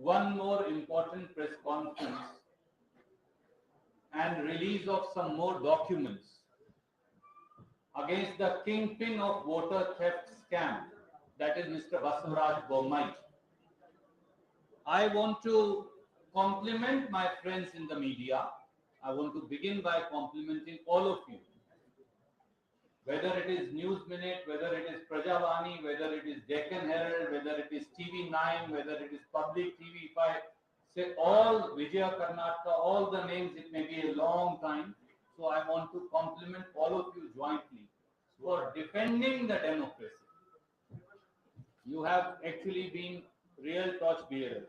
one more important press conference and release of some more documents against the kingpin of voter theft scam, that is Mr. Basavaraj Bommai. I want to compliment my friends in the media. I want to begin by complimenting all of you. Whether it is News Minute, whether it is Prajavani, whether it is Deccan Herald, whether it is TV9, whether it is Public TV, if I say all Vijaya Karnataka, all the names, it may be a long time. So I want to compliment all of you jointly for defending the democracy. You have actually been real torch bearers.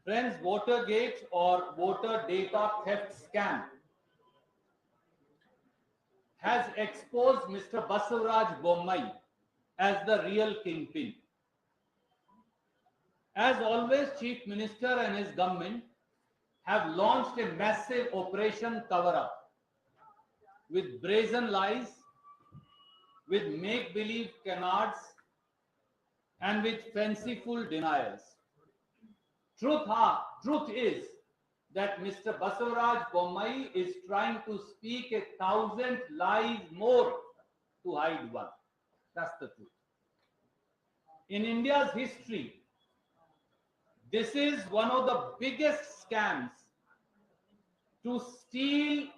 Friends, Watergate or voter data theft scam has exposed Mr. Basavaraj Bommai as the real kingpin. As always, Chief Minister and his government have launched a massive operation cover-up with brazen lies, with make-believe canards, and with fanciful denials. Truth is that Mr. Basavaraj Bommai is trying to speak 1,000 lies more to hide one. That's the truth. In India's history, this is one of the biggest scams to steal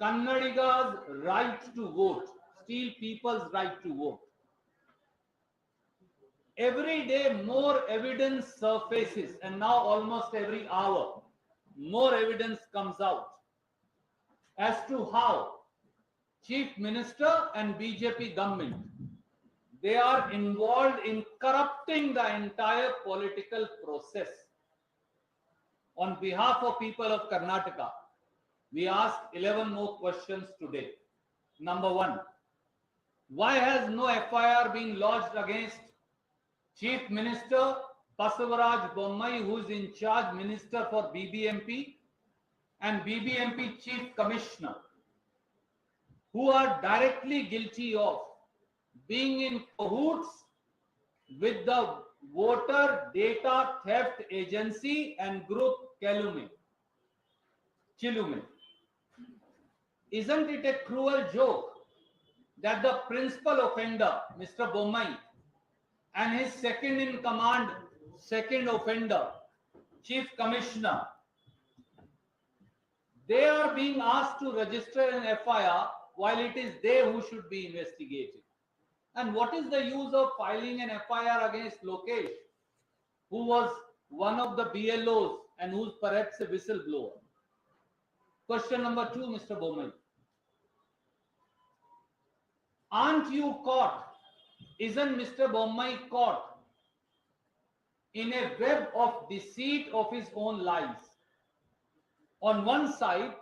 Kannadiga's right to vote, steal people's right to vote. Every day more evidence surfaces, and now almost every hour more evidence comes out as to how Chief Minister and BJP government, they are involved in corrupting the entire political process. On behalf of people of Karnataka, we ask 11 more questions today. Number one, why has no FIR been lodged against Chief Minister Basavaraj Bommai, who is in charge Minister for BBMP, and BBMP Chief Commissioner, who are directly guilty of being in cahoots with the Voter Data Theft Agency and Group Chilume? Isn't it a cruel joke that the principal offender, Mr. Bommai, and his second in command, second offender, Chief Commissioner, they are being asked to register an FIR while it is they who should be investigated? And what is the use of filing an FIR against Lokesh, who was one of the BLOs and who's perhaps a whistleblower? Question number two, Mr. Bommai. Aren't you caught? Isn't Mr. Bommai caught in a web of deceit of his own lies? On one side,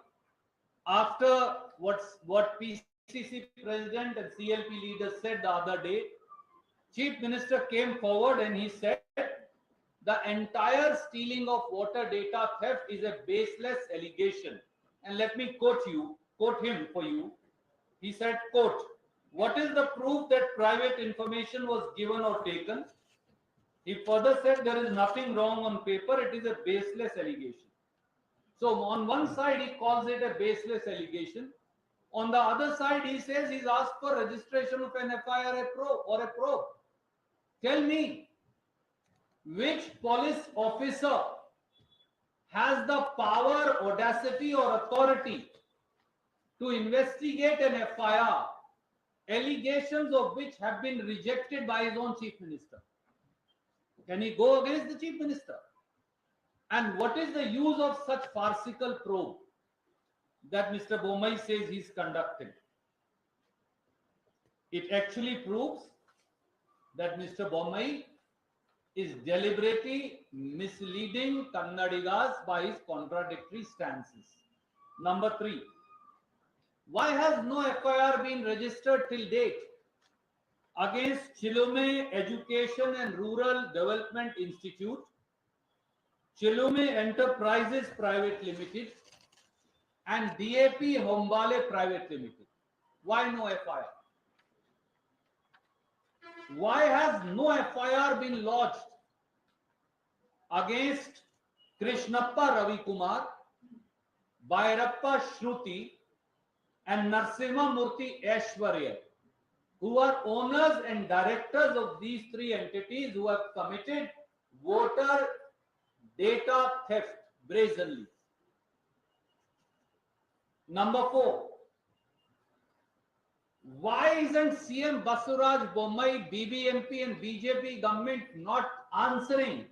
after what PCC President and CLP leaders said the other day, Chief Minister came forward and he said the entire stealing of water data theft is a baseless allegation. And let me quote him for you. He said, quote, "What is the proof that private information was given or taken?" He further said there is nothing wrong on paper, it is a baseless allegation. So on one side he calls it a baseless allegation. On the other side he says he's asked for registration of an FIR or a probe. Tell me, which police officer has the power, audacity or authority to investigate an FIR, allegations of which have been rejected by his own Chief Minister? Can he go against the Chief Minister? And what is the use of such farcical probe that Mr. Bommai says he's conducting? It actually proves that Mr. Bommai is deliberately misleading Kannadigas by his contradictory stances. Number three, why has no FIR been registered till date against Chilume Education and Rural Development Institute, Chilume Enterprises Private Limited, and DAP Hombale Private Limited? Why no FIR? Why has no FIR been lodged against Krishnappa Ravi Kumar, Bhairappa Shruti, and Narsimha Murthy Aishwarya, who are owners and directors of these three entities who have committed voter data theft brazenly. Number 4, why isn't CM Basuraj Bommai, BBMP and BJP government not answering?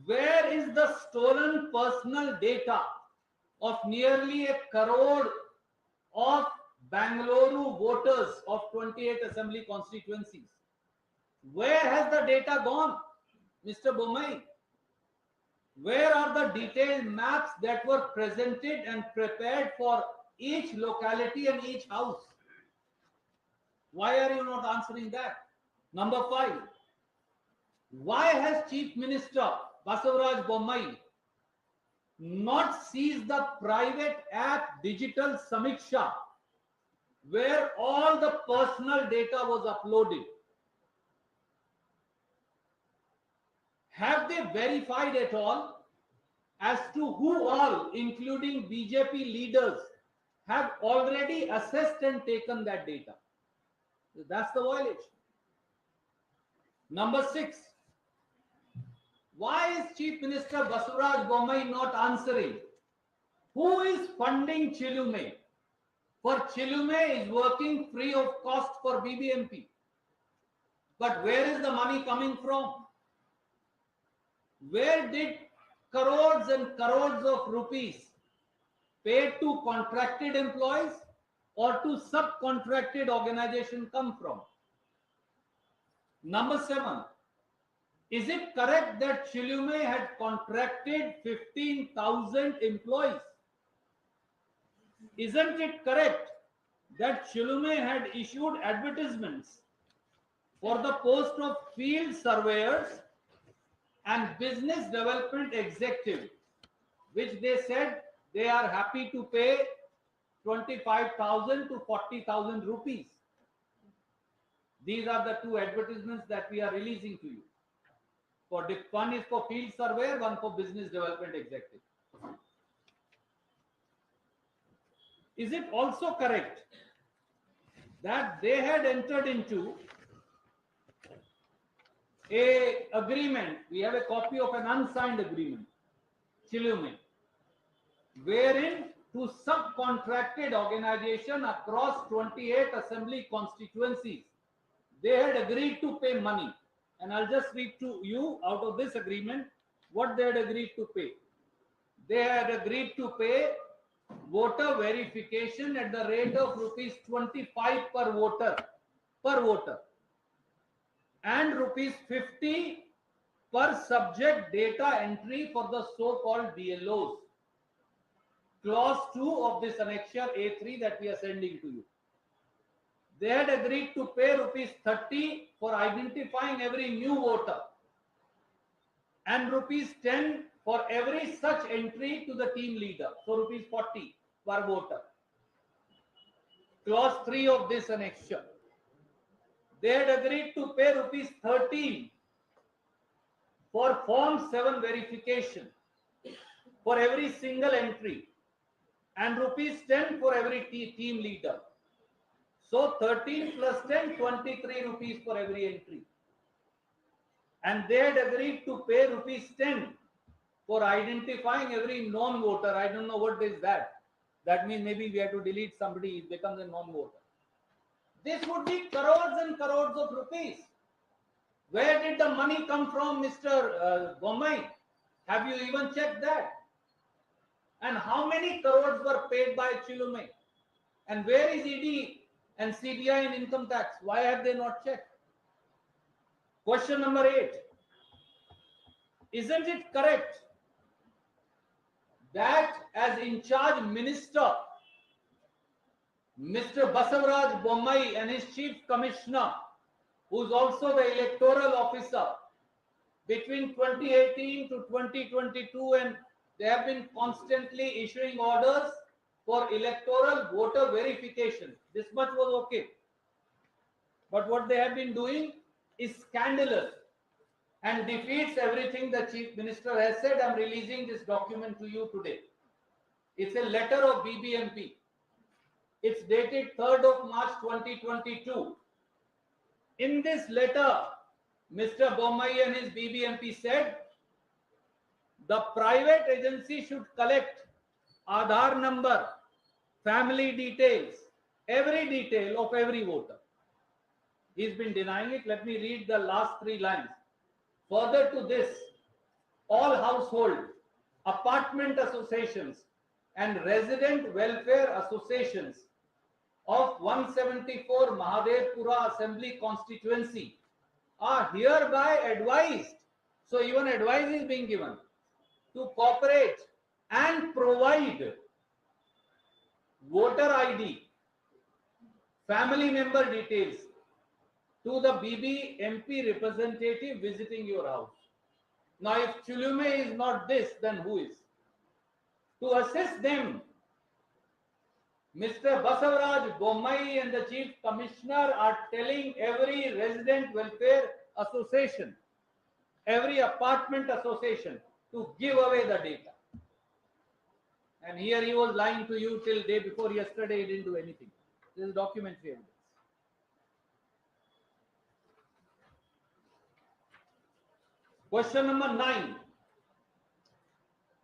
Where is the stolen personal data of nearly 1 crore of Bangalore voters of 28 assembly constituencies? Where has the data gone, Mr. Bommai? Where are the detailed maps that were presented and prepared for each locality and each house? Why are you not answering that? Number 5, why has Chief Minister Basavaraj Bommai not seized the private app Digital Samiksha, where all the personal data was uploaded? Have they verified at all as to who all, including BJP leaders, have already assessed and taken that data? That's the violation. Number 6, why is Chief Minister Basuraj Bommai not answering? Who is funding Chilume? For Chilume is working free of cost for BBMP. But where is the money coming from? Where did crores and crores of rupees paid to contracted employees or to subcontracted organization come from? Number 7, is it correct that Chilume had contracted 15,000 employees? Isn't it correct that Chilume had issued advertisements for the post of field surveyors and business development executive, which they said they are happy to pay 25,000 to 40,000 rupees? These are the two advertisements that we are releasing to you. One is for field surveyor, one for business development executive. Is it also correct that they had entered into a agreement? We have a copy of an unsigned agreement, Chilume, wherein to subcontracted organization across 28 assembly constituencies, they had agreed to pay money. And I'll just read to you out of this agreement what they had agreed to pay. They had agreed to pay voter verification at the rate of rupees 25 per voter, and rupees 50 per subject data entry for the so-called BLOs. Clause 2 of this annexure A3 that we are sending to you. They had agreed to pay rupees 30 for identifying every new voter and rupees 10 for every such entry to the team leader. So rupees 40 per voter. Clause 3 of this annexure. They had agreed to pay rupees 13 for Form 7 verification for every single entry and rupees 10 for every team leader. So 13 plus 10, 23 rupees for every entry. And they had agreed to pay rupees 10 for identifying every non-voter. I don't know what is that. That means maybe we have to delete somebody, it becomes a non-voter. This would be crores and crores of rupees. Where did the money come from, Mr. Bommai? Have you even checked that? And how many crores were paid by Chilume? And where is ED and CBI and income tax? Why have they not checked? Question number 8. Isn't it correct that as in charge minister, Mr. Basavaraj Bommai and his chief commissioner, who is also the electoral officer, between 2018 to 2022, and they have been constantly issuing orders for electoral voter verification. This much was okay. But what they have been doing is scandalous. and defeats everything the Chief Minister has said. I'm releasing this document to you today. It's a letter of BBMP. It's dated 3rd of March 2022. In this letter, Mr. Bommai and his BBMP said the private agency should collect Aadhaar number, family details, every detail of every voter. He's been denying it. Let me read the last 3 lines. Further to this, all household, apartment associations, and resident welfare associations of 174 Mahadevpura Assembly constituency are hereby advised. So even advice is being given to cooperate and provide voter ID, family member details to the BBMP representative visiting your house. Now, if Chilume is not this, then who is? To assist them, Mr. Basavaraj Bommai and the Chief Commissioner are telling every resident welfare association, every apartment association to give away the data. And here he was lying to you till day before yesterday, he didn't do anything. This is documentary evidence. Question number 9.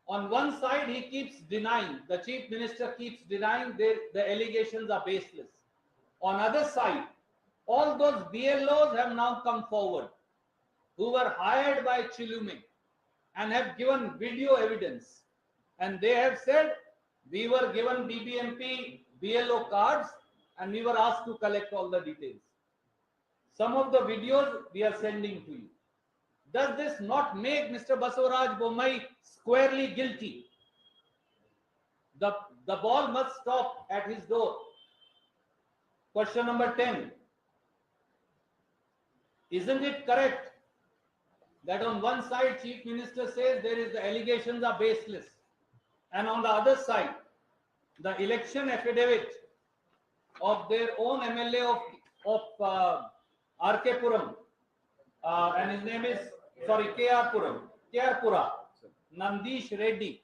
On one side, he keeps denying, the Chief Minister keeps denying the allegations are baseless. On other side, all those BLOs have now come forward who were hired by Chilume and have given video evidence. And they have said, we were given BBMP BLO cards and we were asked to collect all the details. Some of the videos we are sending to you. Does this not make Mr. Basavaraj Bommai squarely guilty? The ball must stop at his door. Question number 10. Isn't it correct that on one side Chief Minister says the allegations are baseless, and on the other side the election affidavit of their own MLA of RK Puram, and his name is KR Pura, Nandish Reddy,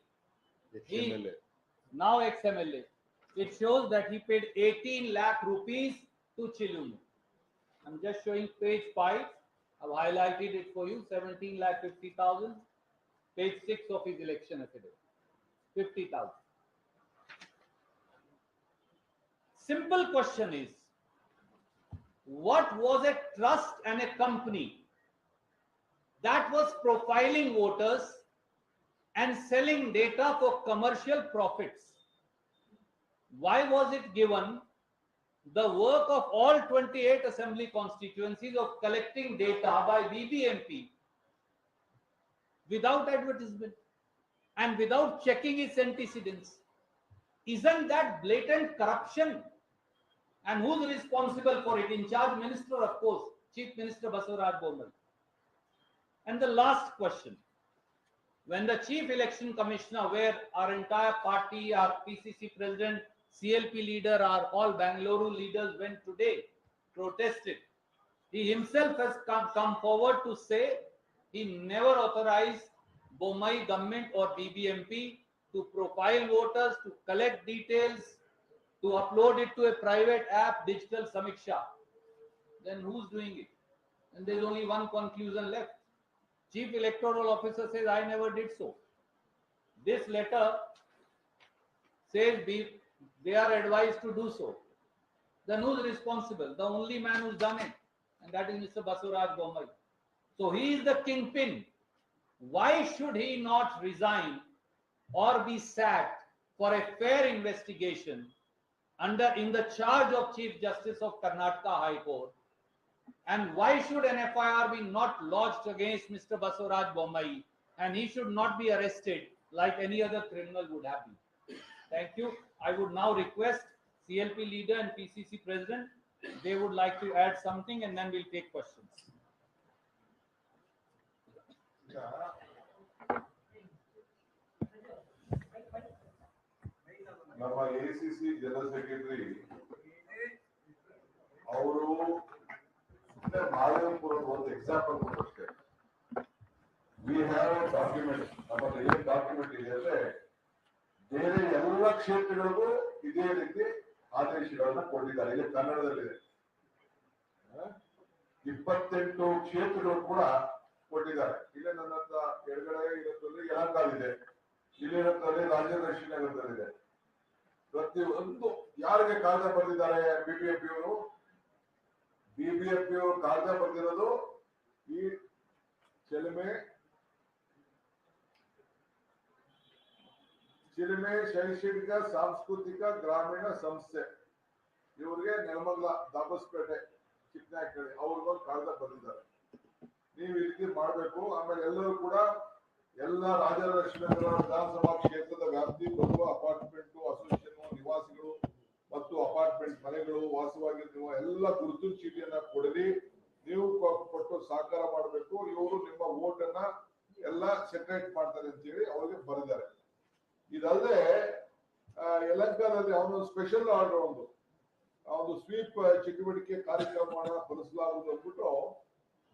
he, now ex-MLA. It shows that he paid 18 lakh rupees to Chilume. I'm just showing page 5. I've highlighted it for you. 17 lakh 50,000. Page 6 of his election affidavit. 50,000. Simple question is, what was a trust and a company that was profiling voters and selling data for commercial profits? Why was it given the work of all 28 assembly constituencies of collecting data by BBMP without advertisement and without checking its antecedents? Isn't that blatant corruption? And who's responsible for it? In charge minister, of course, Chief Minister Basavaraj Bommai. And the last question. When the Chief Election Commissioner, where our entire party, our PCC President, CLP leader, our all Bangalore leaders went today, protested, he himself has come forward to say he never authorized Bommai government or BBMP to profile voters, to collect details, to upload it to a private app, digital Samiksha. Then who's doing it? And there's only one conclusion left. Chief Electoral Officer says, I never did so. This letter says they are advised to do so. Then who's responsible? The only man who's done it, and that is Mr. Basavaraj Bommai. So he is the kingpin. Why should he not resign or be sacked for a fair investigation in the charge of Chief Justice of Karnataka High Court? And why should an FIR be not lodged against Mr. Basavaraj Bommai, and he should not be arrested like any other criminal would have been? Thank you. I would now request CLP leader and PCC president, they would like to add something, and then we'll take questions. ನಮ್ಮ ACC general secretary ಅವರು ಸುಮ್ಮನೆ ಮಾದೇವಪುರದ ಒಂದು example ಕೊಟ್ಟಷ್ಟೇ. We have a document. ನಮ್ಮಲ್ಲಿ ಏನ್ document ಇದೆ ಅಂದ್ರೆ ಬೇರೆ ಎಲ್ಲ ಕ್ಷೇತ್ರಗಳಿಗೂ ಇದೇ ರೀತಿ ಆದೇಶಗಳನ್ನ ಕೊಟ್ಟಿದ್ದಾರೆ. ಇಲ್ಲಿ ಕನ್ನಡದಲ್ಲಿದೆ. 28 ಕ್ಷೇತ್ರಗಳು ಕೂಡ ಕೊಟ್ಟಿದ್ದಾರೆ. ಇಲ್ಲೇ ನನ್ನ ಹತ್ರ ಎಡಗಡೆ ಇರೋದ್ರಲ್ಲಿ ಯಲಹಂಕ ಇದೆ, ಇಲ್ಲಿರೋದ್ರಲ್ಲಿ ರಾಜರಾಜೇಶ್ವರಿ ನಗರದಲ್ಲಿದೆ. ಪ್ರತಿಯೊಂದು ಯಾರಿಗೆ ಕಾಗದ ಬರೆದಿದ್ದಾರೆ ಬಿಬಿಎಂಪಿ ಅವರು ಕಾಗದ ಬರೆದಿರೋದು ಈ ಚಿಲುಮೆ ಶೈಕ್ಷಣಿಕ ಸಾಂಸ್ಕೃತಿಕ ಗ್ರಾಮೀಣ ಸಂಸ್ಥೆ ಇವರಿಗೆ ನೆಲಮಂಗಲ ದಾಬಸ್ಪೇಟೆ ಚಿಕ್ಕನಾಯಕಳ್ಳಿ ಅವ್ರಿಗೊಂದು ಕಾಗದ ಬರೆದಿದ್ದಾರೆ. ನೀವು ಈ ರೀತಿ ಮಾಡಬೇಕು. ಆಮೇಲೆ ಎಲ್ಲರೂ ಕೂಡ ಎಲ್ಲ ರಾಜರಾಜೇಶ್ವರಿ ವಿಧಾನಸಭಾ ಕ್ಷೇತ್ರದ ವ್ಯಾಪ್ತಿ ಬರುವ ಅಪಾರ್ಟ್ಮೆಂಟ್ ಅಸೋಸಿಯೇಷನ್ ನಿವಾಸಿಗಳು ಮತ್ತು ಅಪಾರ್ಟ್ಮೆಂಟ್ ಮನೆಗಳು ವಾಸವಾಗಿರುವ ಎಲ್ಲ ಗುರುತು ಚೀಟಿಯನ್ನ ಕೊಡಲಿ, ನೀವು ಕೊಟ್ಟು ಸಹಕಾರ ಮಾಡಬೇಕು. ಇವರು ನಿಮ್ಮ ವೋಟ್ ಅನ್ನ ಎಲ್ಲ ಸೆಕ್ರೆಟ್ ಮಾಡ್ತಾರೆ ಅಂತ ಹೇಳಿ ಅವ್ರಿಗೆ ಬರೆದಿದ್ದಾರೆ. ಇದಲ್ಲದೆ ಯಲಹಂಕದಲ್ಲಿ ಅವನು ಸ್ಪೆಷಲ್ ಆರ್ಡರ್ ಒಂದು ಸ್ವೀಪ್ ಚಟುವಟಿಕೆ ಕಾರ್ಯಕ್ರಮವನ್ನು ಬಳಸಲಾಗುವುದು ಅಂದ್ಬಿಟ್ಟು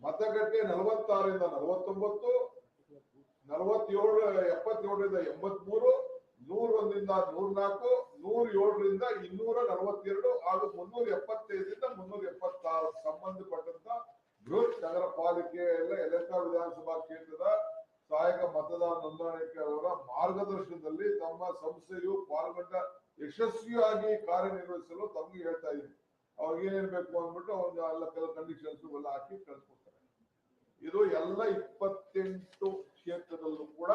ಮತಗಟ್ಟೆ 46ರಿಂದ 49, 47, 77ರಿಂದ 83, 101ರಿಂದ 104, 107ರಿಂದ 242 ಹಾಗೂ 375ರಿಂದ 376 ಸಂಬಂಧಪಟ್ಟಂತ ಬೃಹತ್ ನಗರ ಪಾಲಿಕೆ ಯಲಹಂಕ ವಿಧಾನಸಭಾ ಕ್ಷೇತ್ರದ ಸಹಾಯಕ ಮತದಾರ ನೋಂದಣಿಯವರ ಮಾರ್ಗದರ್ಶನದಲ್ಲಿ ತಮ್ಮ ಸಂಸ್ಥೆಯು ಪಾಲ್ಗೊಂಡ ಯಶಸ್ವಿಯಾಗಿ ಕಾರ್ಯನಿರ್ವಹಿಸಲು ತಮ್ಗೆ ಹೇಳ್ತಾ ಇದ್ದೀನಿ. ಅವ್ರಿಗೆ ಏನೇನ್ ಬೇಕು ಅಂದ್ಬಿಟ್ಟು ಒಂದು ಎಲ್ಲ ಕೆಲವು ಕಂಡೀಷನ್ಸ್ ಎಲ್ಲ ಹಾಕಿ ಕಳಿಸ್ಕೊಡ್ತಾರೆ. ಇದು ಎಲ್ಲ 28 ಕ್ಷೇತ್ರದಲ್ಲೂ ಕೂಡ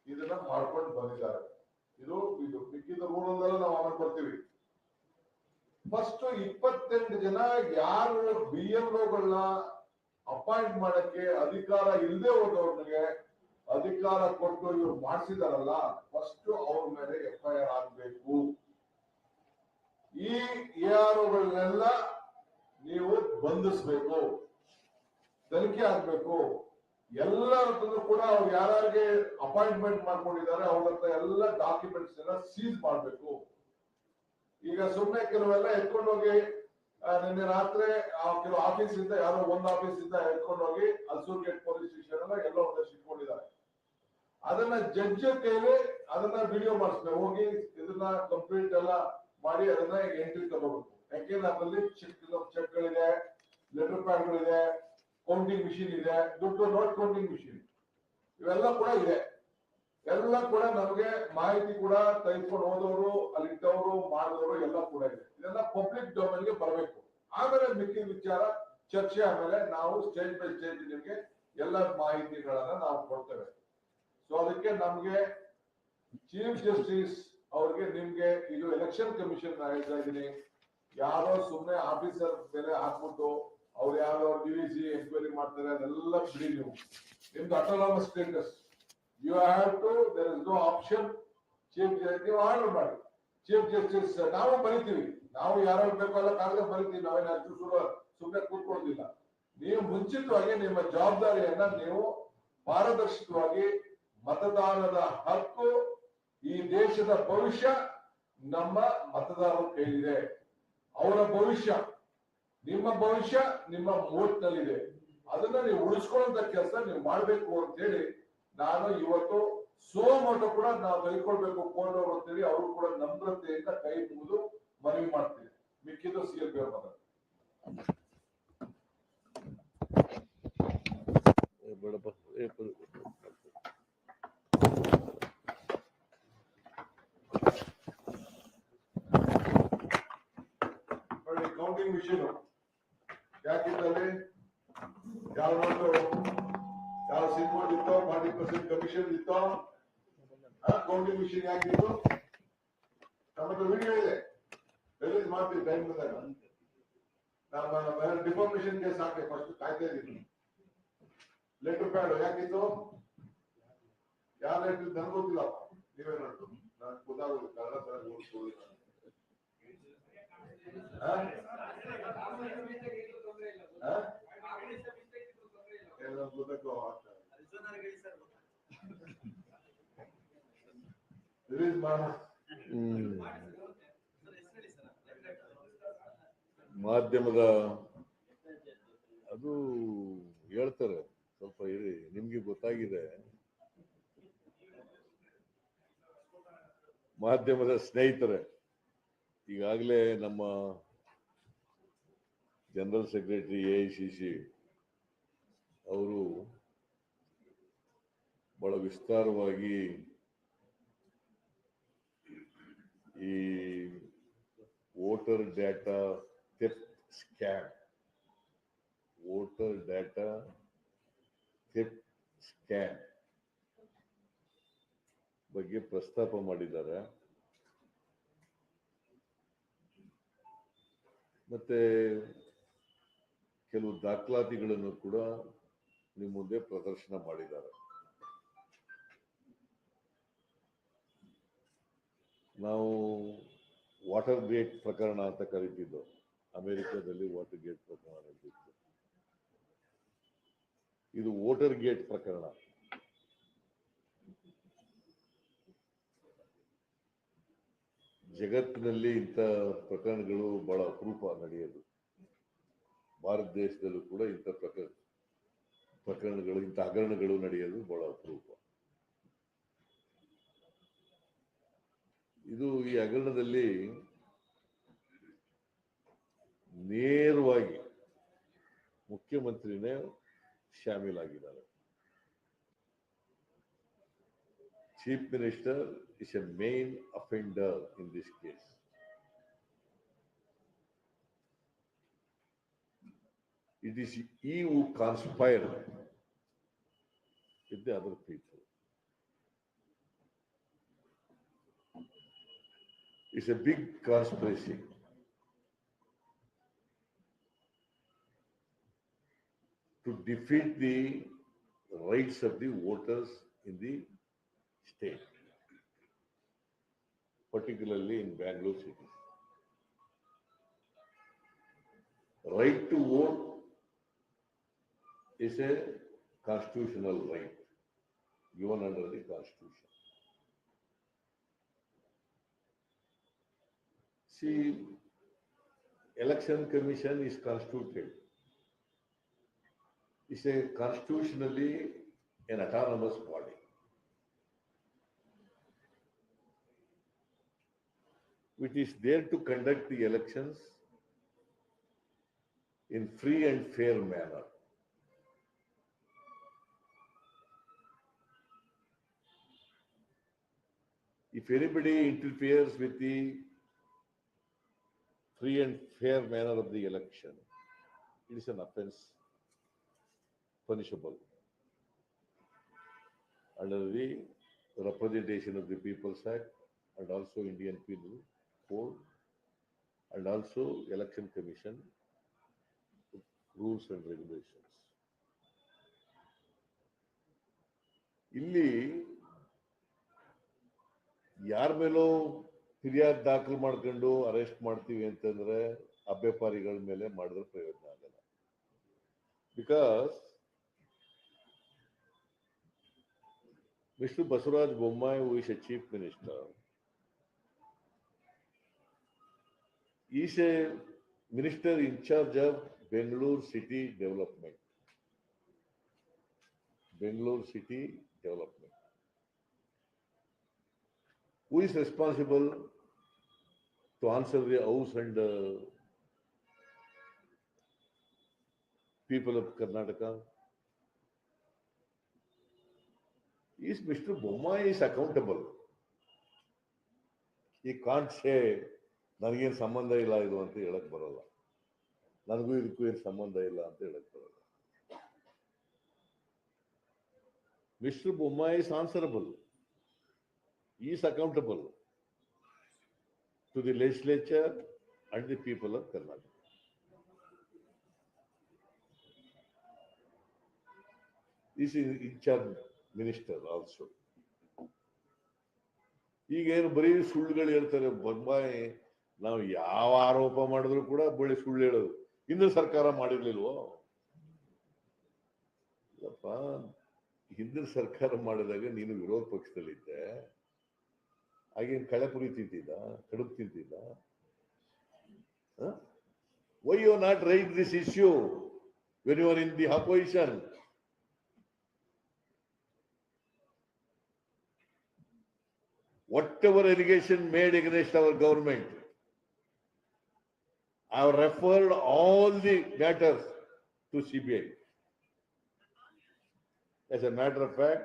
ಇದನ್ನ ಮಾಡ್ಕೊಂಡು ಬಂದಿದ್ದಾರೆ. ಇದು ಮಿಕ್ಕಿದ ರೂರಲ್ಲೆಲ್ಲ ನಾವು ಆಮೇಲೆ ಬರ್ತೀವಿ. ಫಸ್ಟ್ 28 ಜನ ಯಾರು BLOಗಳನ್ನ ಅಪಾಯಿಂಟ್ ಮಾಡಕ್ಕೆ ಅಧಿಕಾರ ಇಲ್ಲದೆ ಹೋದವ್ರಿಗೆ ಅಧಿಕಾರ ಕೊಟ್ಟು ಇವ್ರು ಮಾಡಿಸಿದಾರಲ್ಲ, ಫಸ್ಟ್ ಅವ್ರ ಮೇಲೆ FIR ಆಗ್ಬೇಕು. ಈ AROಗಳನ್ನೆಲ್ಲ ನೀವು ಬಂಧಿಸ್ಬೇಕು, ತನಿಖೆ ಆಗ್ಬೇಕು. ಎಲ್ಲರದ್ದು ಕೂಡ ಅವ್ರು ಯಾರಿಗೆ ಅಪಾಯಿಂಟ್ಮೆಂಟ್ ಮಾಡ್ಕೊಂಡಿದ್ದಾರೆ ಅವ್ರ ಹತ್ರ ಎಲ್ಲ ಡಾಕ್ಯುಮೆಂಟ್ಸ್ ಎಲ್ಲ ಸೀಸ್ ಮಾಡ್ಬೇಕು. ಈಗ ಸುಮ್ಮನೆ ಕೆಲವೆಲ್ಲ ಎತ್ಕೊಂಡೋಗಿ ನಿನ್ನೆ ರಾತ್ರಿ ಕೆಲವು ಆಫೀಸ್ ಇಂದ ಯಾರೋ ಒಂದು ಆಫೀಸ್ ಇಂದ ಎತ್ಕೊಂಡೋಗಿ ಅಲ್ಸೂರ್ ಗೇಟ್ ಪೊಲೀಸ್ ಸ್ಟೇಷನ್ ಎಲ್ಲ ಎಲ್ಲೋ ಒಂದಷ್ಟು ಇಟ್ಕೊಂಡಿದ್ದಾರೆ. ಅದನ್ನ ಜಡ್ಜ್ ಕೈಲಿ ಅದನ್ನ ವಿಡಿಯೋ ಮಾಡಿಸ್ಬೇಕು. ಹೋಗಿ ಇದನ್ನ ಕಂಪ್ಲೀಟ್ ಎಲ್ಲ ಮಾಡಿ ಅದನ್ನ ಎಂಟ್ರಿ ತಗೋಬೇಕು. ಯಾಕೆಂದ್ರೆ ಅದರಲ್ಲಿ ಚೆಕ್ಗಳಿದೆ, ಲೆಟರ್ ಪ್ಯಾಡ್ಗಳಿದೆ, ಕೌಂಟಿಂಗ್ ಮಿಷಿನ್ ಇದೆ, ದುಡ್ಡು ನೋಟ್ ಕೌಂಟಿಂಗ್ ಮಿಷಿನ್ ಇವೆಲ್ಲ ಕೂಡ ಇದೆ. ಎಲ್ಲ ಕೂಡ ನಮಗೆ ಮಾಹಿತಿ ಕೂಡ ತೆಗೆದುಕೊಂಡು ಹೋದವರು, ಅಲ್ಲಿದ್ದವರು, ಮಾಡಿದವರು ಎಲ್ಲ ಕೂಡ ಇದೆ. ಇದೆಲ್ಲ ಪಬ್ಲಿಕ್ ಡೊಮೇನ್ಗೆ ಬರಬೇಕು. ಆಮೇಲೆ ಮಿಕ್ಕಿದ ವಿಚಾರ ಚರ್ಚೆ ಆಮೇಲೆ ನಾವು ಸ್ಟೇಜ್ ಬೈ ಸ್ಟೇಜ್ ನಿಮಗೆ ಎಲ್ಲ ಮಾಹಿತಿಗಳನ್ನ ನಾವು ಕೊಡ್ತೇವೆ. ಸೊ ಅದಕ್ಕೆ ನಮ್ಗೆ ಚೀಫ್ ಜಸ್ಟಿಸ್ ಅವ್ರಿಗೆ ನಿಮ್ಗೆ ಇದು ಎಲೆಕ್ಷನ್ ಕಮಿಷನ್ ಹೇಳ್ತಾ ಇದ್ದೀನಿ, ಯಾರೋ ಸುಮ್ಮನೆ ಆಫೀಸರ್ ಮೇಲೆ ಹಾಕ್ಬಿಟ್ಟು ಅವ್ರು ಯಾರೋ DVC ಎಂಕ್ವೈರಿ ಮಾಡ್ತಾರೆ ಅದೆಲ್ಲ ಬಿಡಿ. ನೀವು ನಿಮ್ದು autonomous status, you have to, there is no option. Chief ನೀವು ಆರ್ಡರ್ ಮಾಡಿ. ಚೀಫ್ ಜಸ್ಟಿಸ್ ನಾವು ಬರೀತೀವಿ, ನಾವು ಯಾರು ಬೇಕಲ್ಲ ಕಾಗದ ಬರೀತೀವಿ, ನಾವೇನು ಅಷ್ಟು ಸುಮ್ಮನೆ ಕೂತ್ಕೊಳ್ಳೋದಿಲ್ಲ. ನೀವು ಮುಂಚಿತವಾಗಿ ನಿಮ್ಮ ಜವಾಬ್ದಾರಿಯನ್ನ ನೀವು ಪಾರದರ್ಶಕವಾಗಿ, ಮತದಾನದ ಹಕ್ಕು, ಈ ದೇಶದ ಭವಿಷ್ಯ ನಮ್ಮ ಮತದಾರರ ಕೈಲಿದೆ. ಅವರ ಭವಿಷ್ಯ, ನಿಮ್ಮ ಭವಿಷ್ಯ ನಿಮ್ಮ ವೋಟ್ನಲ್ಲಿದೆ. ಅದನ್ನ ನೀವು ಉಳಿಸ್ಕೊಳ್ಳುವಂತ ಕೆಲಸ ನೀವು ಮಾಡ್ಬೇಕು ಅಂತ ಹೇಳಿ ನಾನು ಇವತ್ತು ಸೋಮೋಟ ಕೂಡ ನಾವು ತೆಗೆದುಕೊಳ್ಬೇಕು ಕೋರ್ಟ್ ಅವರು ಅಂತೇಳಿ ಅವರು ಕೂಡ ನಮ್ರತೆಯಿಂದ ಕೈ ಮುಗಿದು ಮನವಿ ಮಾಡ್ತೀನಿ. ಮಿಕ್ಕಿದ್ದು CLP ಅವ್ರ ಮಾತಾಡ್ತಾರೆ. ಕೌಂಟಿಂಗ್ ಮಿಷಿನ್ ಯಾಕಿದ್ದಲ್ಲಿ ಯಾವ ಸಿಂಪಲ್ ಇತ್ತೋ 40% ಕಮಿಷನ್ ಇತ್ತೋ, ಕೌಂಟಿಂಗ್ ಮಿಷಿನ್ ಯಾಕಿತ್ತು ನಮ್ಮ ಹತ್ರ ವಿಡಿಯೋ ಇದೆ, ರಿಲೀಸ್ ಮಾಡ್ತೀವಿ ಟೈಮ್ ಬಂದಾಗ. ನಮ್ಮ ಡಿಫಾರ್ಮೇಶನ್ ಕೇಸ್ ಹಾಕಿ ಫಸ್ಟ್ ಕಾಯ್ತಾ ಇದ್ದೀನಿ. ಲೆಟರ್ ಪ್ಯಾಡ್ ಯಾಕಿತ್ತು, ಯಾವ ಲೆಟರ್ ನನಗೆ ಗೊತ್ತಿಲ್ಲಪ್ಪ, ನೀವೇ ನೋಡು, ನಾನು ಗೊತ್ತಾಗೋದು ಕನ್ನಡ ತರ ಓದಿಸ್ಬೋದು. ರಿಲೀಸ್ ಮಾಡ ಮಾಧ್ಯಮದ ಅದು ಹೇಳ್ತಾರೆ ಸ್ವಲ್ಪ ಇರಿ, ನಿಮ್ಗೆ ಗೊತ್ತಾಗಿದೆ. ಮಾಧ್ಯಮದ ಸ್ನೇಹಿತರೆ, ಈಗಾಗಲೇ ನಮ್ಮ ಜನರಲ್ ಸೆಕ್ರೆಟರಿ AICC ಅವರು ಬಹಳ ವಿಸ್ತಾರವಾಗಿ ಈ ವೋಟರ್ ಡೇಟಾ ಥೆಫ್ಟ್ ಸ್ಕ್ಯಾಮ್ ಬಗ್ಗೆ ಪ್ರಸ್ತಾಪ ಮಾಡಿದ್ದಾರೆ. ಮತ್ತೆ ಕೆಲವು ದಾಖಲಾತಿಗಳನ್ನು ಕೂಡ ನಿಮ್ಮ ಮುಂದೆ ಪ್ರದರ್ಶನ ಮಾಡಿದ್ದಾರೆ. ನಾವು ವಾಟರ್ ಗೇಟ್ ಪ್ರಕರಣ ಅಂತ ಕರೀತಿದ್ದು, ಅಮೆರಿಕದಲ್ಲಿ ವಾಟರ್ ಗೇಟ್ ಪ್ರಕರಣ ನಡೆದಿತ್ತು. ಇದು ವೋಟರ್ ಗೇಟ್ ಪ್ರಕರಣ. ಜಗತ್ತಿನಲ್ಲಿ ಇಂಥ ಪ್ರಕರಣಗಳು ಬಹಳ ಅಪರೂಪ ನಡೆಯೋದು. ಭಾರತ ದೇಶದಲ್ಲೂ ಕೂಡ ಇಂಥ ಪ್ರಕರಣಗಳು, ಇಂಥ ಹಗರಣಗಳು ನಡೆಯೋದು ಬಹಳ ಅಪರೂಪ. ಈ ಹಗರಣದಲ್ಲಿ ನೇರವಾಗಿ ಮುಖ್ಯಮಂತ್ರಿನೇ ಶಾಮೀಲಾಗಿದ್ದಾರೆ. Chief Minister is a main offender in this case. It is he who conspired with the other people. It's a big conspiracy. To defeat the rights of the voters in the state, particularly in Bangalore city. Right to vote is a constitutional right given under the Constitution. See, Election Commission is constituted. It's a constitutionally an autonomous body. Which is there to conduct the elections in free and fair manner. If anybody interferes with the free and fair manner of the election, it is an offense punishable under the Representation of the People's Act and also Indian Penal Code and also Election Commission rules and regulations. ಇಲ್ಲಿ ಯಾರ ಮೇಲೋ ಫಿರ್ಯಾದ್ ದಾಖಲು ಮಾಡ್ಕೊಂಡು arrest ಮಾಡ್ತೀವಿ ಅಂತಂದ್ರೆ ಅಭ್ಯಪಾರಿಗಳ ಮೇಲೆ ಮಾಡಿದ್ರೆ ಪ್ರಯೋಜನ ಆಗಲ್ಲ. Because Mr. Basuraj Bommai, who is a chief minister, is a minister in charge of Bangalore city development. Who is responsible to answer the house and people of Karnataka? Is Mr. Bommai is accountable. He can't say ನನಗೇನು ಸಂಬಂಧ ಇಲ್ಲ ಇದು ಅಂತ ಹೇಳಕ್ ಬರಲ್ಲ, ನನಗೂ ಇದಕ್ಕೂ ಏನು ಸಂಬಂಧ ಇಲ್ಲ ಅಂತ ಹೇಳಕ್ ಬರಲ್ಲ. Mr. Bommai is answerable. He is accountable to the legislature and the people of Karnataka. He is in charge minister also. ಈಗೇನು ಬರೀ ಸುಳ್ಳುಗಳು ಹೇಳ್ತಾರೆ. ಬೊಮ್ಮಾಯಿ ನಾವು ಯಾವ ಆರೋಪ ಮಾಡಿದ್ರು ಕೂಡ ಬರೀ ಸುಳ್ಳು ಹೇಳೋದು. ಹಿಂದೆ ಸರ್ಕಾರ ಮಾಡಿರ್ಲಿಲ್ವೋ? ಇಲ್ಲಪ್ಪ, ಹಿಂದಿನ ಸರ್ಕಾರ ಮಾಡಿದಾಗ ನೀನು ವಿರೋಧ ಪಕ್ಷದಲ್ಲಿದ್ದೆ, ಹಾಗೇನು ಕಳೆಪುರಿ ತಿಂತಿದ್ದ, ಕಡುಬು ತಿಂತಿದ್ದ? Why you not raise this issue when you are in the opposition? whatever allegation made against our government, I have referred all the matters to CBI. As a matter of fact,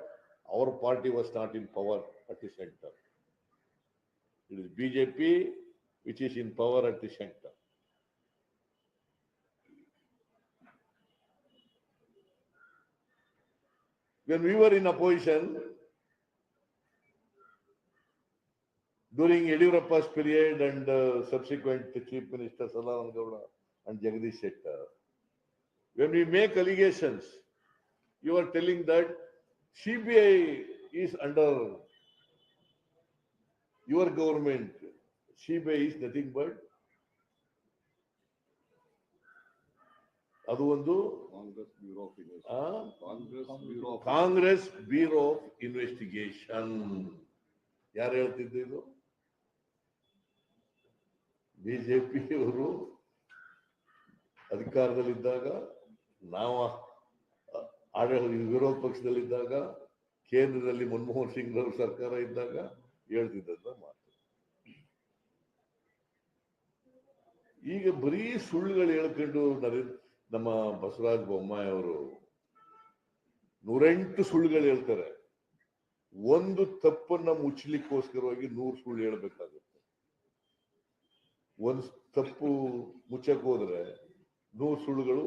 our party was not in power at the center. It is BJP which is in power at the center. When we were in opposition, during Yediyurappa's period and subsequent Chief Minister Siddaramaiah Gowda and Jagdish Shettar, when we make allegations, you are telling that CBI is under your government. CBI is nothing but ಅದು ಒಂದು Congress bureau of investigation. ಯಾರು ಹೇಳ್ತಿದ್ದು ಇದು? ಬಿಜೆಪಿಯವರು ಅಧಿಕಾರದಲ್ಲಿದ್ದಾಗ, ನಾವು ವಿರೋಧ ಪಕ್ಷದಲ್ಲಿದ್ದಾಗ, ಕೇಂದ್ರದಲ್ಲಿ ಮನಮೋಹನ್ ಸಿಂಗ್ ಅವರ ಸರ್ಕಾರ ಇದ್ದಾಗ ಹೇಳ್ತಿದ್ದ ಮಾತು. ಈಗ ಬರೀ ಸುಳ್ಳುಗಳು ಹೇಳ್ಕೊಂಡು ನಮ್ಮ ಬಸವರಾಜ ಬೊಮ್ಮಾಯಿ ಅವರು 108 ಸುಳ್ಳುಗಳು ಹೇಳ್ತಾರೆ. ಒಂದು ತಪ್ಪನ್ನ ಮುಚ್ಚಲಿಕ್ಕೋಸ್ಕರವಾಗಿ 100 ಸುಳ್ಳು ಹೇಳ್ಬೇಕಾಗುತ್ತೆ. ಒಂದು ತಪ್ಪು ಮುಚ್ಚಕ್ ಹೋದ್ರೆ 100 ಸುಳ್ಳುಗಳು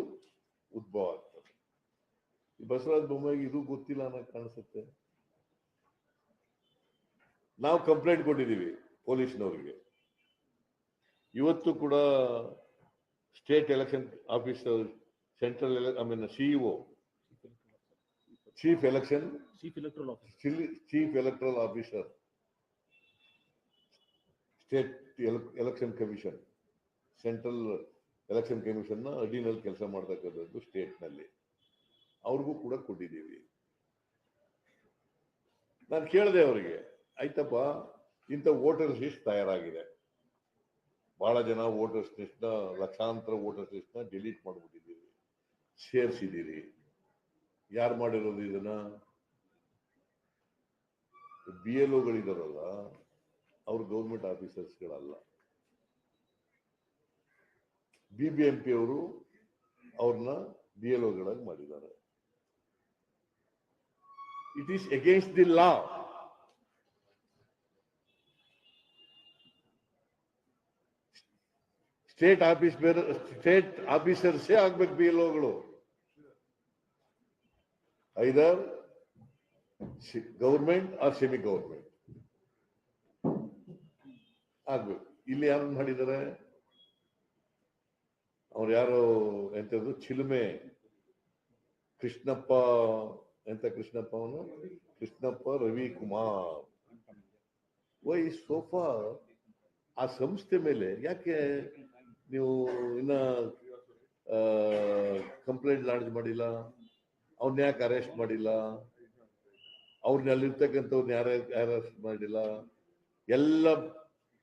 ಉದ್ಭವ ಆಗ್ತದೆ. ಬಸವರಾಜ ಬೊಮ್ಮಾಯಿಗೆ ಇದು ಗೊತ್ತಿಲ್ಲ ಅನ್ನೋ ಕಾಣಿಸುತ್ತೆ. ನಾವು ಕಂಪ್ಲೇಂಟ್ ಕೊಟ್ಟಿದ್ದೀವಿ ಪೊಲೀಸ್ನವರಿಗೆ. ಇವತ್ತು ಕೂಡ state election officer, central CEO, chief electoral officer, state election commission, central election commission ನ ಅಡಿನಲ್ಲಿ ಕೆಲಸ ಮಾಡ್ತಕ್ಕಂಥದ್ದು ಸ್ಟೇಟ್ ನಲ್ಲಿ, ಅವ್ರಿಗೂ ಕೂಡ ಕೊಟ್ಟಿದ್ದೀವಿ. ನಾನು ಕೇಳಿದೆ ಅವರಿಗೆ, ಆಯ್ತಪ್ಪ, ಇಂಥ ವೋಟರ್ಸ್ ಲಿಸ್ಟ್ ತಯಾರಾಗಿದೆ, ಬಹಳ ಜನ ವೋಟರ್ಸ್ ಲಿಸ್ಟ್ ನ, ಲಕ್ಷಾಂತರ ವೋಟರ್ಸ್ ಲಿಸ್ಟ್ ನ ಡಿಲೀಟ್ ಮಾಡ್ಬಿಟ್ಟಿದ್ದೀರಿ, ಸೇರಿಸಿದ್ದೀರಿ. ಯಾರು ಮಾಡಿರೋದು ಇದನ್ನ? BLOಗಳಿದಾರಲ್ಲ, ಅವ್ರು ಗೌರ್ಮೆಂಟ್ ಆಫೀಸರ್ಸ್ಗಳಲ್ಲ. BBMP ಅವರು ಅವ್ರನ್ನ BLOಗಳಾಗಿ ಮಾಡಿದ್ದಾರೆ. It is against the law. State ಆಫೀಸರ್ಸೇ ಆಗ್ಬೇಕು BLOಗಳು. Either government or semi government ಆಗ್ಬೇಕು. ಇಲ್ಲಿ ಯಾರು ಮಾಡಿದ್ದಾರೆ? ಅವ್ರು ಯಾರು ಎಂತದ್ದು, ಚಿಲುಮೆ ಕೃಷ್ಣಪ್ಪ, ಎಂತ ಕೃಷ್ಣಪ್ಪ, ಅವನು ಕೃಷ್ಣಪ್ಪ ರವಿಕುಮಾರ್. ವೈ ಸೋಫಾ ಆ ಸಂಸ್ಥೆ ಮೇಲೆ ಯಾಕೆ ನೀವು ಇನ್ನ ಕಂಪ್ಲೇಂಟ್ ಲಾಡ್ಜ್ ಮಾಡಿಲ್ಲ? ಅವ್ರನ್ನ ಯಾಕೆ ಅರೆಸ್ಟ್ ಮಾಡಿಲ್ಲ? ಅವ್ರನ್ನ ಅಲ್ಲಿರ್ತಕ್ಕಂಥವ್ರನ್ನ ಅರೆಸ್ಟ್ ಮಾಡಿಲ್ಲ? ಎಲ್ಲ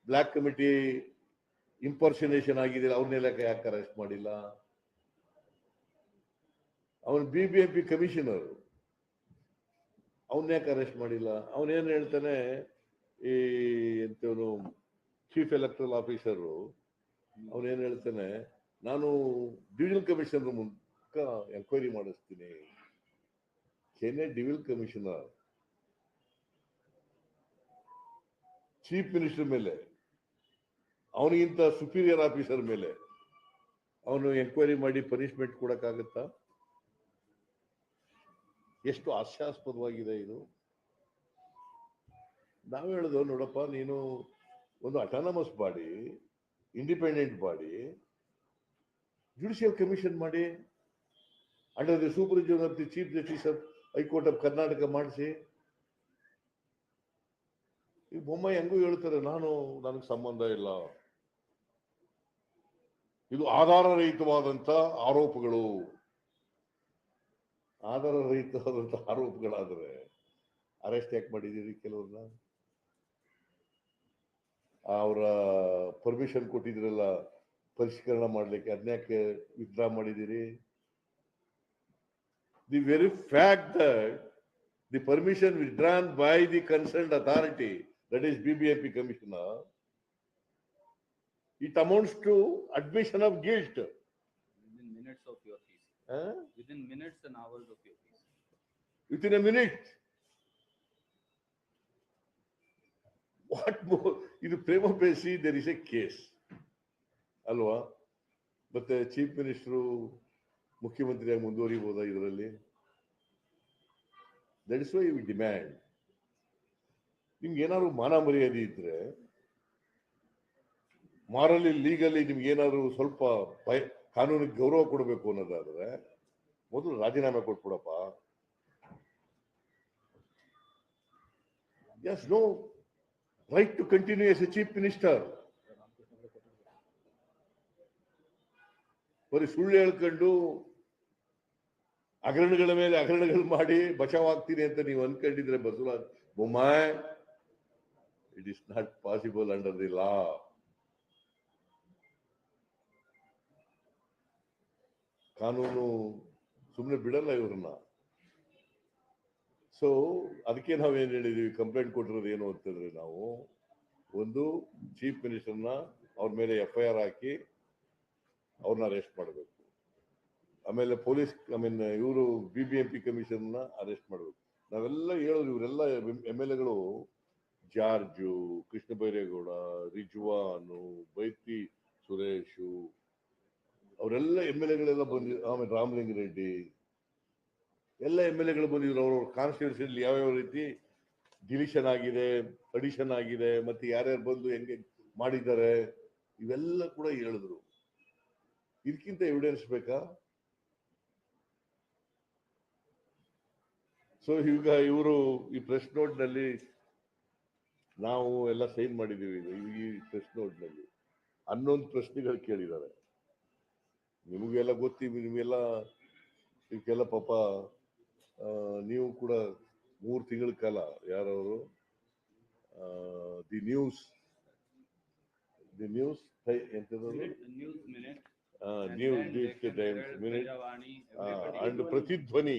ಬ್ಲಾಕ್ ಕಮಿಟಿ ಇಂಪರ್ಸನೇಷನ್ ಆಗಿದ್ರೆ ಅವ್ರನ್ನೆಲ್ಲ ಯಾಕೆ ಅರೆಸ್ಟ್ ಮಾಡಿಲ್ಲ? ಅವನು BBMP ಕಮಿಷನರ್, ಅವನ್ನ ಯಾಕೆ ಅರೆಸ್ಟ್ ಮಾಡಿಲ್ಲ? ಅವನೇನು ಹೇಳ್ತಾನೆ, ಈ ಎಂತವನು ಚೀಫ್ ಎಲೆಕ್ಟ್ರಲ್ ಆಫೀಸರು, ಅವನೇನು ಹೇಳ್ತಾನೆ, ನಾನು ಡಿವಿಷನಲ್ ಕಮಿಷನರ್ ಮೂಲಕ ಎಂಕ್ವೈರಿ ಮಾಡಿಸ್ತೀನಿ. ಕೆನೆ ಡಿವಿಷನಲ್ ಕಮಿಷನರ್ ಚೀಫ್ ಮಿನಿಸ್ಟರ್ ಮೇಲೆ, ಅವನಿಗಿಂತ ಸುಪೀರಿಯರ್ ಆಫೀಸರ್ ಮೇಲೆ ಅವನು ಎಂಕ್ವೈರಿ ಮಾಡಿ ಪನಿಷ್ಮೆಂಟ್ ಕೊಡಕ್ಕಾಗತ್ತಾ? ಎಷ್ಟು ಹಾಸ್ಯಾಸ್ಪದವಾಗಿದೆ ಇದು. ನಾವು ಹೇಳೋದು, ನೋಡಪ್ಪ, ನೀನು ಒಂದು autonomous body, independent body, judicial commission ಮಾಡಿ under the supervision of the chief justice of high court of Karnataka ಮಾಡಿಸಿ. ಈ ಬೊಮ್ಮಾಯಿ ಹೆಂಗೂ ಹೇಳ್ತಾರೆ, ನನಗೆ ಸಂಬಂಧ ಇಲ್ಲ, ಇದು ಆಧಾರರಹಿತವಾದಂತ ಆರೋಪಗಳು. ಆಧಾರರಹಿತವಾದಂತ ಆರೋಪಗಳಾದ್ರೆ ಅರೆಸ್ಟ್ ಯಾಕೆ ಮಾಡಿದ್ದೀರಿ? ಕೆಲವ್ರನ್ನ ಅವರ ಪರ್ಮಿಷನ್ ಕೊಟ್ಟಿದ್ರಲ್ಲ ಪರಿಷ್ಕರಣೆ ಮಾಡ್ಲಿಕ್ಕೆ, ಅದನ್ಯಾಕೆ ವಿತ್ಡ್ರಾ ಮಾಡಿದ್ದೀರಿ? The very fact that the permission withdrawn by the concerned authority that is BBMP commissioner, it amounts to admission of guilt. Within minutes of your PC. Within minutes and hours of your PC. Within a minute. What more? In the prima facie, there is a case. Alwa? But the chief minister, ಮುಖ್ಯಮಂತ್ರಿಯಾಗಿ ಮುಂದುವರಿಬಹುದಾ ಇದರಲ್ಲಿ? That is why we demand. ನಿಮ್ಗೆ ಏನಾದ್ರು ಮಾನ ಮರ್ಯಾದೆ ಇದ್ರೆ, morally legally ನಿಮ್ಗೆ ಏನಾದ್ರು ಸ್ವಲ್ಪ ಕಾನೂನಿಗೆ ಗೌರವ ಕೊಡಬೇಕು ಅನ್ನೋದಾದ್ರೆ ಮೊದಲು ರಾಜೀನಾಮೆ ಕೊಟ್ಬಿಡಪ್ಪ. Yes, no right to continue as a chief minister. ಬರೀ ಸುಳ್ಳು ಹೇಳ್ಕೊಂಡು ಹಗರಣಗಳ ಮೇಲೆ ಹಗರಣಗಳು ಮಾಡಿ ಬಚಾವಾಗ್ತೀನಿ ಅಂತ ನೀವು ಅನ್ಕೊಂಡಿದ್ರೆ Basavaraj Bommai, it is not possible under the law. ಕಾನೂನು ಸುಮ್ಮನೆ ಬಿಡಲ್ಲ ಇವ್ರನ್ನ. ಸೊ ಅದಕ್ಕೆ ನಾವೇನ್ ಹೇಳಿದೀವಿ, ಕಂಪ್ಲೇಂಟ್ ಕೊಟ್ಟಿರೋದು ಏನು ಅಂತಂದ್ರೆ, ನಾವು ಒಂದು ಚೀಫ್ ಮಿನಿಸ್ಟರ್ನ ಅವ್ರ ಮೇಲೆ FIR ಹಾಕಿ ಅವ್ರನ್ನ ಅರೆಸ್ಟ್ ಮಾಡಬೇಕು. ಆಮೇಲೆ ಪೊಲೀಸ್ ಇವರು BBMP ಕಮಿಷನ್ನ ಅರೆಸ್ಟ್ ಮಾಡಬೇಕು. ನಾವೆಲ್ಲ ಹೇಳೋದು, ಇವರೆಲ್ಲ MLAಗಳು ಜಾರ್ಜು, ಕೃಷ್ಣ ಬೈರೇಗೌಡ, ರಿಜ್ವಾನು, ಬೈತಿ ಸುರೇಶು, ಅವರೆಲ್ಲ MLAಗಳೆಲ್ಲ ಬಂದಿದ್ರು. ಆಮೇಲೆ ರಾಮಲಿಂಗ ರೆಡ್ಡಿ, ಎಲ್ಲ MLAಗಳು ಬಂದಿದ್ರು. ಅವ್ರವ್ರ ಕಾನ್ಸ್ಟಿಟ್ಯೂನ್ಸಿಯಲ್ಲಿ ಯಾವ್ಯಾವ ರೀತಿ ಡಿಲಿಷನ್ ಆಗಿದೆ, ಅಡಿಷನ್ ಆಗಿದೆ, ಮತ್ತೆ ಯಾರ್ಯಾರು ಬಂದು ಹೆಂಗೆ ಮಾಡಿದ್ದಾರೆ, ಇವೆಲ್ಲ ಕೂಡ ಹೇಳಿದ್ರು. ಇದಕ್ಕಿಂತ ಎವಿಡೆನ್ಸ್ ಬೇಕಾ? ಸೊ ಈಗ ಇವರು ಈ ಪ್ರೆಸ್ ನೋಟ್ ನಲ್ಲಿ ನಾವು ಎಲ್ಲ ಸೈನ್ ಮಾಡಿದೀವಿ. ಈ ಪ್ರೆಸ್ ನೋಟ್ ನಲ್ಲಿ 11 ಪ್ರಶ್ನೆಗಳು ಕೇಳಿದ್ದಾರೆ. ನಿಮಗೆಲ್ಲ ಗೊತ್ತೀವಿ, ಇವಕ್ಕೆಲ್ಲ ಪಾಪ ನೀವು ಕೂಡ 3 ತಿಂಗಳ ಕಾಲ ಯಾರವರು ದಿ ನ್ಯೂಸ್ ಎಂತದ್ದು news times minute and Pratidhvani,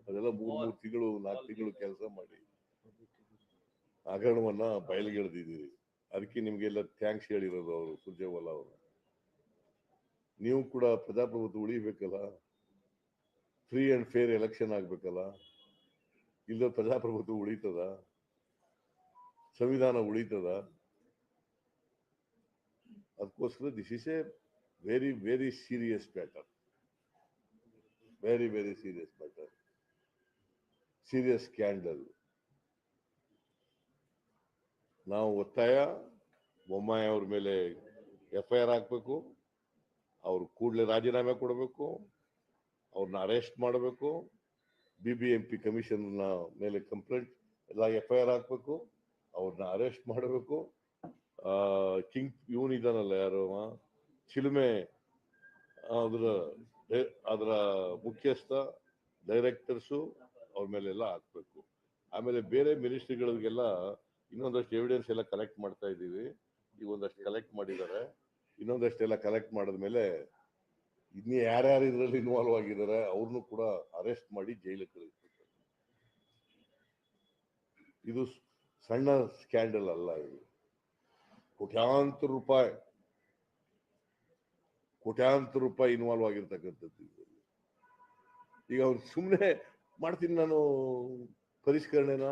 ಅದೆಲ್ಲ 3 ತಿಂಗಳು 4 ತಿಂಗಳು ಕೆಲಸ ಮಾಡಿ ಹಗರಣವನ್ನ ಬಯಲಿಗೆಳೆದಿದ್ದೀರಿ. ಅದಕ್ಕೆ ನಿಮ್ಗೆಲ್ಲ ಥ್ಯಾಂಕ್ಸ್ ಹೇಳಿರೋದು ಅವರು ಸುರ್ಜೇವಾಲಾ ಅವರು. ನೀವು ಕೂಡ ಪ್ರಜಾಪ್ರಭುತ್ವ ಉಳಿಬೇಕಲ್ಲ, ಫ್ರೀ ಅಂಡ್ ಫೇರ್ ಎಲೆಕ್ಷನ್ ಆಗ್ಬೇಕಲ್ಲ. ಇಲ್ಲ ಪ್ರಜಾಪ್ರಭುತ್ವ ಉಳಿತದ, ಸಂವಿಧಾನ ಉಳಿತದ? ಅದಕ್ಕೋಸ್ಕರ this is A very very serious matter, very very serious matter, serious scandal. ನಾವು ಒತ್ತಾಯ, ಬೊಮ್ಮಾಯಿ ಅವ್ರ ಮೇಲೆ FIR ಹಾಕ್ಬೇಕು, ಅವ್ರು ಕೂಡಲೇ ರಾಜೀನಾಮೆ ಕೊಡಬೇಕು, ಅವ್ರನ್ನ ಅರೆಸ್ಟ್ ಮಾಡಬೇಕು, BBMP ಕಮಿಷನ್ ಮೇಲೆ ಕಂಪ್ಲೇಂಟ್ ಎಲ್ಲ FIR ಹಾಕ್ಬೇಕು, ಅವ್ರನ್ನ ಅರೆಸ್ಟ್ ಮಾಡಬೇಕು. ಕಿಂಗ್ ಇವನಿದಾನಲ್ಲ, ಯಾರು ಚಿಲುಮೆ, ಅದರ ಮುಖ್ಯಸ್ಥ, ಡೈರೆಕ್ಟರ್ಸು, ಅವ್ರ ಮೇಲೆಲ್ಲ ಹಾಕ್ಬೇಕು. ಆಮೇಲೆ ಬೇರೆ ಮಿನಿಸ್ಟ್ರಿಗಳಿಗೆಲ್ಲ ಇನ್ನೊಂದಷ್ಟು ಎವಿಡೆನ್ಸ್ ಎಲ್ಲ ಕಲೆಕ್ಟ್ ಮಾಡ್ತಾ ಇದ್ದೀವಿ. ಈಗ ಒಂದಷ್ಟು ಕಲೆಕ್ಟ್ ಮಾಡಿದ್ದಾರೆ. ಇನ್ನೊಂದಷ್ಟೆಲ್ಲ ಕಲೆಕ್ಟ್ ಮಾಡಿದ್ಮೇಲೆ ಇನ್ನು ಯಾರ್ಯಾರು ಇದರಲ್ಲಿ ಇನ್ವಾಲ್ವ್ ಆಗಿದ್ದಾರೆ ಅವ್ರನ್ನು ಕೂಡ ಅರೆಸ್ಟ್ ಮಾಡಿ ಜೈಲಿಗೆ ಕಳಿಸ್ಬೇಕು. ಇದು ಸಣ್ಣ ಸ್ಕ್ಯಾಂಡಲ್ ಅಲ್ಲ, ಇದು ಕೋಟ್ಯಾಂತರ ರೂಪಾಯಿ ಇನ್ವಾಲ್ವ್ ಆಗಿರ್ತಕ್ಕಂಥದ್ದು. ಈಗ ಅವ್ರು ಸುಮ್ಮನೆ ಮಾಡ್ತೀನಿ ನಾನು ಪರಿಷ್ಕರಣೆನ,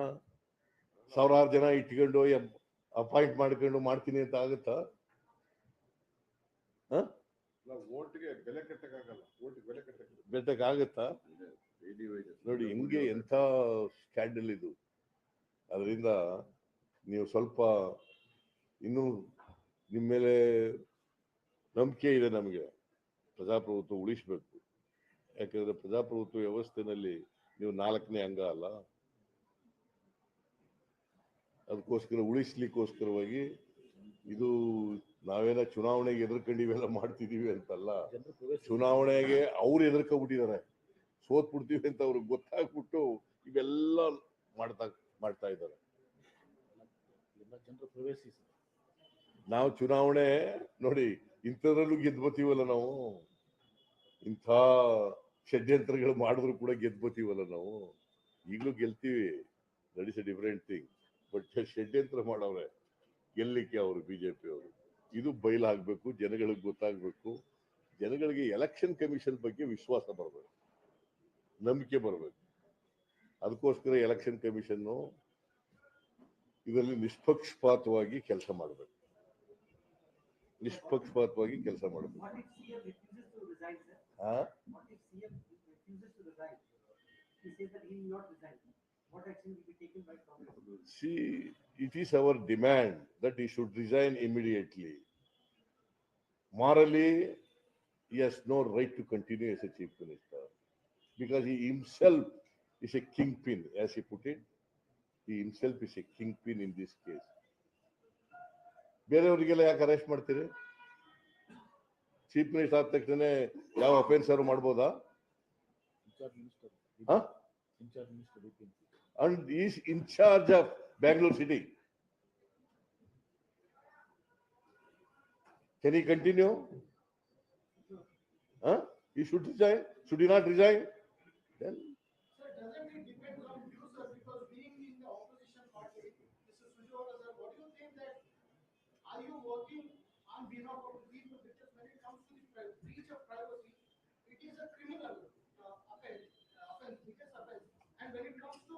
1000 ಜನ ಇಟ್ಕೊಂಡು ಅಪಾಯಿಂಟ್ ಮಾಡ್ಕೊಂಡು ಮಾಡ್ತೀನಿ ಅಂತ ಆಗುತ್ತಾ? ಓಟ್ಗೆ ಬೆಲೆ ಕಟ್ಟಕ್ಕಾಗಲ್ಲ, ಬೆಟ್ಟಕ್ಕಾಗತ್ತಾ? ನೋಡಿ ಹೆಂಗೆ, ಎಂಥ ಸ್ಕ್ಯಾಂಡಲ್ ಇದು. ಅದರಿಂದ ನೀವು ಸ್ವಲ್ಪ ಇನ್ನೂ ನಿಮ್ಮ ಮೇಲೆ ನಂಬಿಕೆ ಇದೆ ನಮಗೆ. ಪ್ರಜಾಪ್ರಭುತ್ವ ಉಳಿಸ್ಬೇಕು. ಯಾಕಂದ್ರೆ ಪ್ರಜಾಪ್ರಭುತ್ವ ವ್ಯವಸ್ಥೆನಲ್ಲಿ ನೀವು 4ನೇ ಅಂಗ ಅಲ್ಲ. ಅದಕ್ಕೋಸ್ಕರ ಉಳಿಸ್ಲಿಕ್ಕೋಸ್ಕರವಾಗಿ ಇದು ನಾವೇನ ಚುನಾವಣೆಗೆ ಎದುರ್ಕೊಂಡಿವೆಲ್ಲ ಮಾಡ್ತಿದೀವಿ ಅಂತಲ್ಲ. ಚುನಾವಣೆಗೆ ಅವ್ರು ಎದುರ್ಕೊಂಡ್ಬಿಟ್ಟಿದ್ದಾರೆ, ಸೋತ್ ಬಿಡ್ತೀವಿ ಅಂತ ಅವ್ರಿಗೆ ಗೊತ್ತಾಗ್ಬಿಟ್ಟು ಇವೆಲ್ಲ ಮಾಡ್ತಾ ಇದ್ದಾರೆ. ನಾವು ಚುನಾವಣೆ ನೋಡಿ ಇಂಥದ್ರಲ್ಲೂ ಗೆದ್ಬೋತೀವಲ್ಲ ನಾವು. ಇಂಥ ಷಡ್ಯಂತ್ರಗಳು ಮಾಡಿದ್ರು ಕೂಡ ಗೆದ್ಬೋತೀವಲ್ಲ ನಾವು. ಈಗಲೂ ಗೆಲ್ತೀವಿ. That is a different thing. But ಷಡ್ಯಂತ್ರ ಮಾಡವ್ರೆ ಗೆಲ್ಲಿಕ್ಕೆ ಅವರು ಬಿಜೆಪಿ ಅವರು. ಇದು ಬಯಲಾಗಬೇಕು, ಜನಗಳಿಗೆ ಗೊತ್ತಾಗಬೇಕು. ಜನಗಳಿಗೆ ಎಲೆಕ್ಷನ್ ಕಮಿಷನ್ ಬಗ್ಗೆ ವಿಶ್ವಾಸ ಬರಬೇಕು, ನಂಬಿಕೆ ಬರಬೇಕು. ಅದಕ್ಕೋಸ್ಕರ ಎಲೆಕ್ಷನ್ ಕಮಿಷನ್ ಇದರಲ್ಲಿ ನಿಷ್ಪಕ್ಷಪಾತವಾಗಿ ಕೆಲಸ ಮಾಡಬೇಕು, ನಿಷ್ಪಕ್ಷಪಾತವಾಗಿ ಕೆಲಸ ಮಾಡಬೇಕು. See, it is our demand that he should resign immediately. Morally, he has no right to continue as a chief minister because he himself is a kingpin, as he put it. He himself is a kingpin in this case. ಬೇರೆಯವರಿಗೆಲ್ಲ ಯಾಕೆ arrest ಮಾಡ್ತೀರಿ? Chief minister ಆದ ತಕ್ಷಣ ಯಾವ ಅಫೆನ್ಸರ್ ಮಾಡ್ಬೋದಾ? And he is in charge of Bangalore city. Can he continue? He should resign. Should he not resign? Then Sir, doesn't it depend on you, sir? Because being in the opposition party, Mr. Sujata, sir, what do you think that are you working on behalf of the people? Because when it comes to the breach of privacy, it is a criminal biggest offense. And when it comes to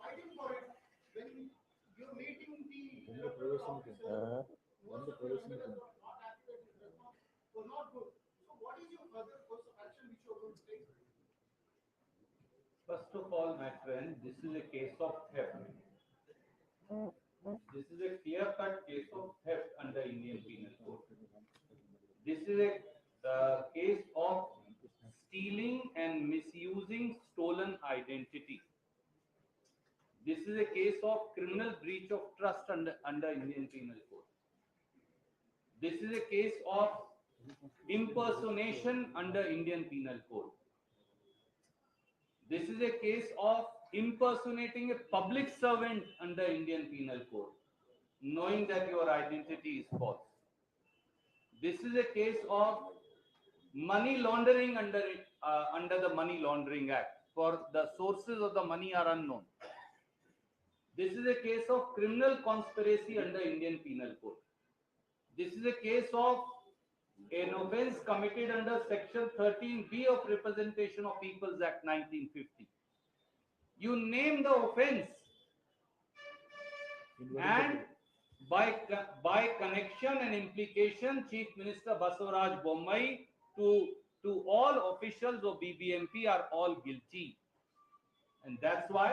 fighting for it, when you're meeting the electoral officer, most of the members are not activated, response was not good. So what is your further course of action which you are going to take? First of all, my friend, this is a case of theft. This is a clear-cut case of theft under Indian Penal Code. This is a case of stealing and misusing stolen identity. This is a case of criminal breach of trust under Indian Penal Code. This is a case of impersonation under Indian Penal Code. This is a case of impersonating a public servant under Indian Penal Code, knowing that your identity is false. This is a case of money laundering under the Money Laundering Act, for the sources of the money are unknown. This is a case of criminal conspiracy under Indian Penal Code. This is a case of an offense committed under Section 13B of Representation of Peoples Act 1950. You name the offense, and by connection and implication, Chief Minister Basavaraj Bommai to all officials of BBMP are all guilty. And that's why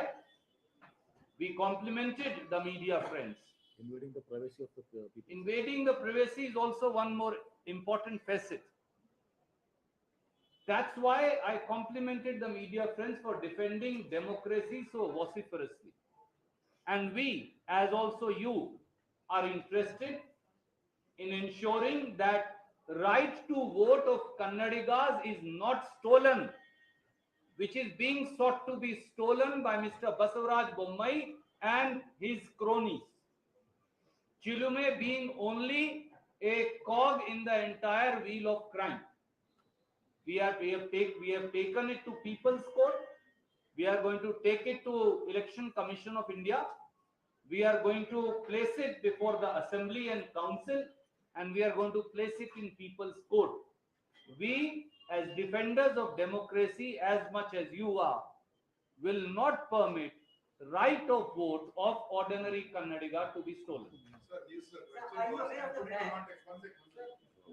we complimented the media friends. Invading the privacy of the people. Invading the privacy is also one more important facet. That's why I complimented the media friends for defending democracy so vociferously. And we, as also you, are interested in ensuring that right to vote of Kannadigas is not stolen, which is being sought to be stolen by Mr. Basavaraj Bommai and his cronies. Chilume being only a cog in the entire wheel of crime. We have taken it to People's Court. We are going to take it to Election Commission of India. We are going to place it before the Assembly and Council, and we are going to place it in People's Court. We, as defenders of democracy, as much as you are, will not permit right of vote of ordinary Kannadiga to be stolen. Sir, this are you aware of the ban?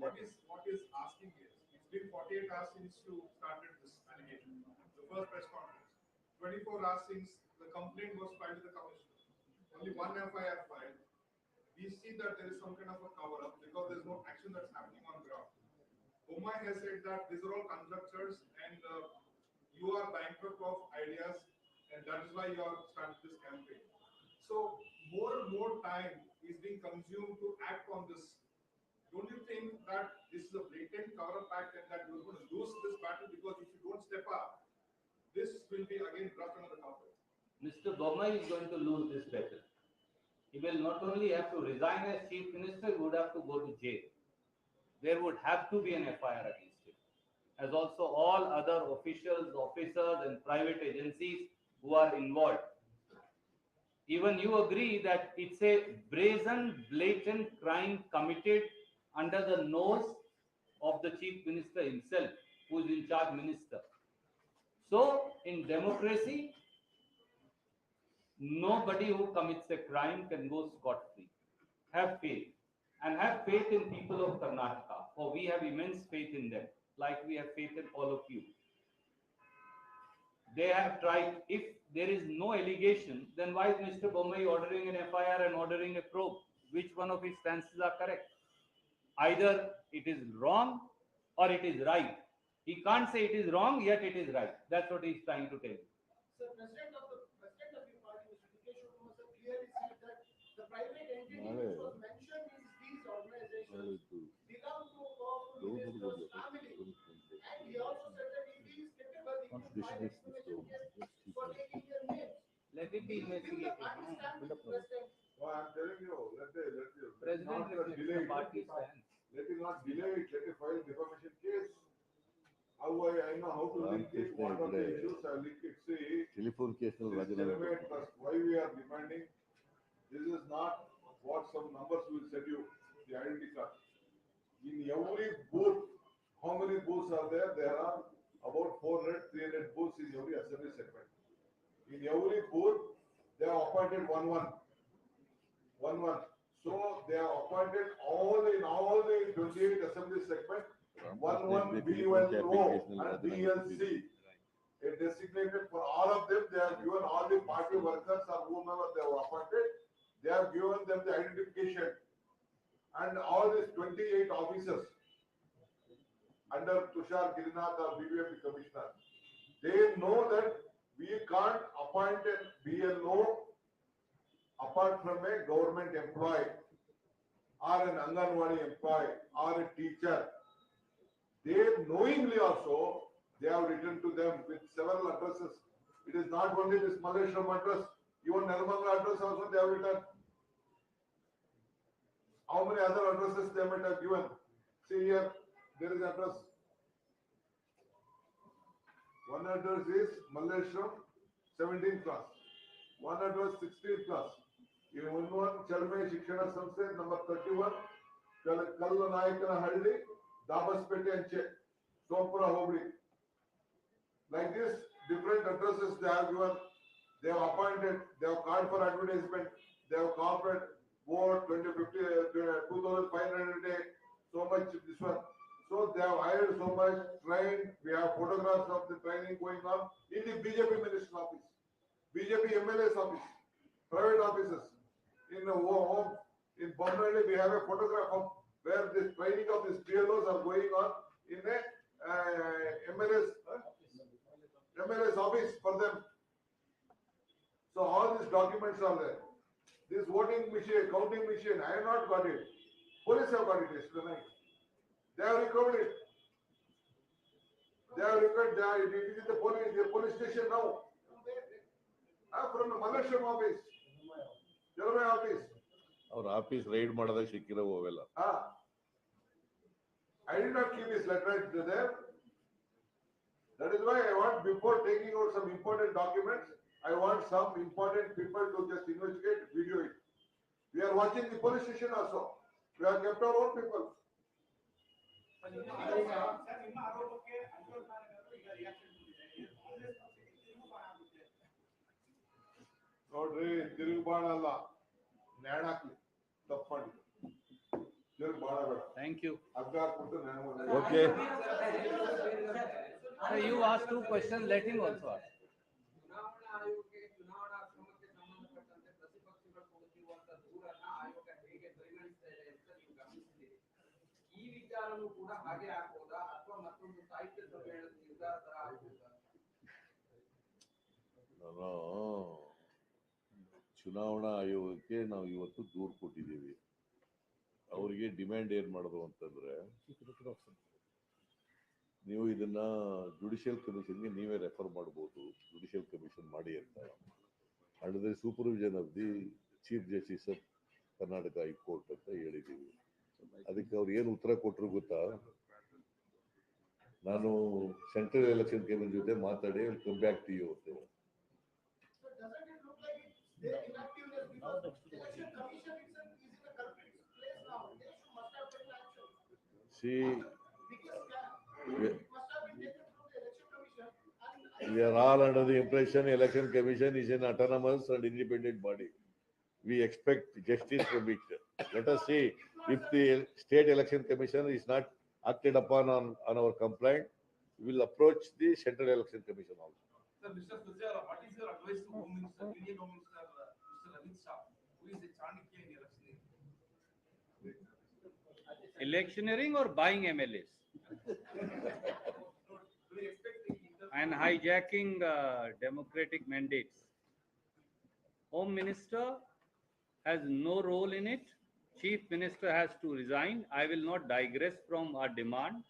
What is asking is, it's been 48 hours since you started this allegation, the first press conference. 24 hours since the complaint was filed to the commission. Only one FIR filed. We see that there is some kind of a cover-up because there is no action that's happening on ground. Bommai has said that these are all conjectures and you are bankrupt of ideas, and that is why you are starting this campaign. So more and more time is being consumed to act on this. Don't you think that this is a blatant cover-up act and that you're going to lose this battle because if you don't step up, this will be again brought under the carpet? Mr. Bommai is going to lose this battle. He will not only have to resign as Chief Minister, he would have to go to jail. There would have to be an FIR against him, as also all other officials, officers and private agencies who are involved. Even you agree that it's a brazen, blatant crime committed under the nose of the chief minister himself, who is in charge minister. So, in democracy, nobody who commits a crime can go scot-free. Have faith. And have faith in people of Karnataka, for we have immense faith in them, like we have faith in all of you. They have tried. If there is no allegation, then why is Mr. Bommai ordering an FIR and ordering a probe? Which one of his stances are correct? Either it is wrong or it is right. He can't say it is wrong, yet it is right. That's what he's trying to tell you. Sir, president of your party, Mr. D.K. Shivakumar, sir, clearly said that the private entity which was mentioned in these organizations belong to a powerful minister's family. And he also said that if he is capable, he should file information case for taking their names. Let it be Will the investigated. party stand with the president? No, I'm telling you, let President not reflects delay the it. party stance. Let it not delay it, let it file defamation case. How I know how to link it, what are the issues, I link it, see. Telephone case This Siddaramaiah trust, why we are demanding, this is not what some numbers will send you, the identity card. In every booth, how many booths are there? There are about 400, 300 booths in every assembly segment. In every booth, they are appointed one. So they are appointed in all the 28 assembly segment, one BLO and BLC. A designated for all of them, they have given all the party workers or whomever they were appointed, they have given them the identification. And all these 28 officers under Tushar Girinath or BBMP commissioner, they know that we can't appoint a BLO apart from a government employee or an Anganwadi employee or a teacher. They knowingly also, they have written to them with several addresses. It is not only this Malaysian address, even Narmangala address also they have written. How many other addresses they might have given? See here, there is address. One address is Malaysian 17th class. One address 16th class. In one Chalmai Shikshana Samsthe number 31, Kallanayakanahalli, Dabaspete and Sompura Hobli. Like this, different addresses they have given, they have appointed, they have called for advertisement, they have corporate vote 2,500 a day, so much this one. So they have hired so much, trained, we have photographs of the training going on in the BJP minister's office, BJP MLA's office, private offices. In the home, in Bombay, we have a photograph of where the training of these PLOs are going on in a MLA's office for them. So all these documents are there. This voting machine, counting machine, I have not got it. Police have got it yesterday night. They have recovered it. They have recovered it. It is in the police station now. From the Malaysian office. Siddaramaiah office. ಅವ್ರ office ride ಮಾಡಿದಾಗ ಸಿಕ್ಕಿರೋ ಅವೆಲ್ಲ. I did not keep this letter there. That is why I want, before taking out some important documents, I want some important people to just investigate, video it. We are watching the police station also. We have kept our own people. ನೋಡ್ರಿ ತಿರುಗುಬಾಣ ಅಲ್ಲ ನ್ಯಾಣಾಕ್ಲಿ ತಪ್ಪು ಮಾಡಿ ತಿರುಗುಬಾಣ ಬೇಡ. Thank you. ಹಗ್ಗ ಹಾಕ್ಬಿಟ್ಟು ನ್ಯಾಣ. Okay. So you asked two questions, let him also ask. ಚುನಾವಣಾ ಆಯೋಗಕ್ಕೆ ಚುನಾವಣಾ ಕ್ರಮಕ್ಕೆ ಸಂಬಂಧಪಟ್ಟಂತೆ ಪ್ರತಿಪಕ್ಷಗಳು ಕೊಡುತ್ತಿರುವಂತ ದೂರನ್ನ ಆಯೋಗ ಹೇಗೆ ಪರಿಗಣಿಸ್ತಾ ಇದೆ ಅಂತ ನೀವು ಗಮನಿಸಿದ್ದೀರಿ. ಈ ವಿಚಾರನೂ ಕೂಡ ಹಾಗೆ ಆಗ್ಬೋದಾ ಅಥವಾ ಮತ್ತೊಂದು ಸಾಹಿತ್ಯ ಸಮ್ಮೇಳನದ ನಿರ್ಧಾರ ತರ ಆಗ್ಬೋದಾ? ನಾನು ಚುನಾವಣಾ ಆಯೋಗಕ್ಕೆ ನಾವು ಇವತ್ತು ದೂರು ಕೊಟ್ಟಿದ್ದೀವಿ. ಅವರಿಗೆ ಡಿಮ್ಯಾಂಡ್ ಏನ್ ಮಾಡೋದು ಅಂತಂದ್ರೆ, ನೀವು ಇದನ್ನ ಜುಡಿಷಿಯಲ್ ಕಮಿಷನ್ಗೆ ನೀವೇ ರೆಫರ್ ಮಾಡ್ಬೋದು, ಜುಡಿಷಿಯಲ್ ಕಮಿಷನ್ ಮಾಡಿ ಅಂತ. Under the supervision of the chief justice of Karnataka high court ಅಂತ ಹೇಳಿದ್ದೀವಿ. ಅದಕ್ಕೆ ಅವ್ರು ಏನು ಉತ್ತರ ಕೊಟ್ಟರು ಗೊತ್ತಾ? ನಾನು ಸೆಂಟ್ರಲ್ ಎಲೆಕ್ಷನ್ ಕಮಿಷನ್ ಜೊತೆ ಮಾತಾಡಿ ಕಮ್ ಬ್ಯಾಕ್ ಟು ಯು ಅಂತ. their inactiveness, because election commission itself is in a culprit place now. They must have taken action. See, Biggest scam. we, It must have been taken from the election commission. And we are all under the impression election commission is an autonomous and independent body. We expect justice from it. Let us see if the state election commission is not acted upon on our complaint, we will approach the central election commission also. Sir, Mr. Sujara, what is your advice to Home Minister, Indian Home Minister, Mr. Amit Shah, who is a Chanakya in election? Electioneering or buying MLAs Do we expect the and hijacking democratic mandates. Home Minister has no role in it. Chief Minister has to resign. I will not digress from our demand.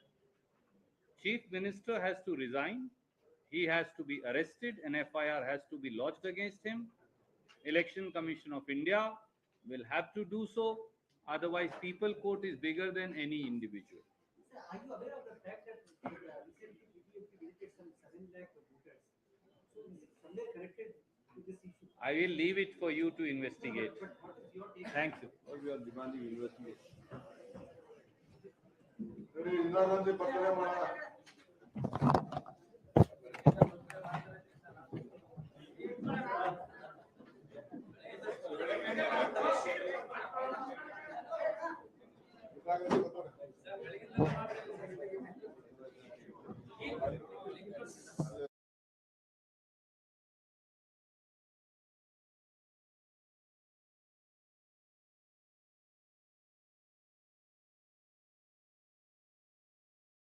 Chief Minister has to resign. He has to be arrested. An FIR has to be lodged against him. Election Commission of India will have to do so. Otherwise, people court is bigger than any individual. Sir, are you aware of the fact that recently BBMP visited some 7 lakh voters? So is it somewhere connected to this issue? I will leave it for you to investigate. But what is your take? Thank you. ಸರಿ, ಇಂದಿರಾ ಗಾಂಧಿ ಪತ್ರ ಮಾಡೋಣ.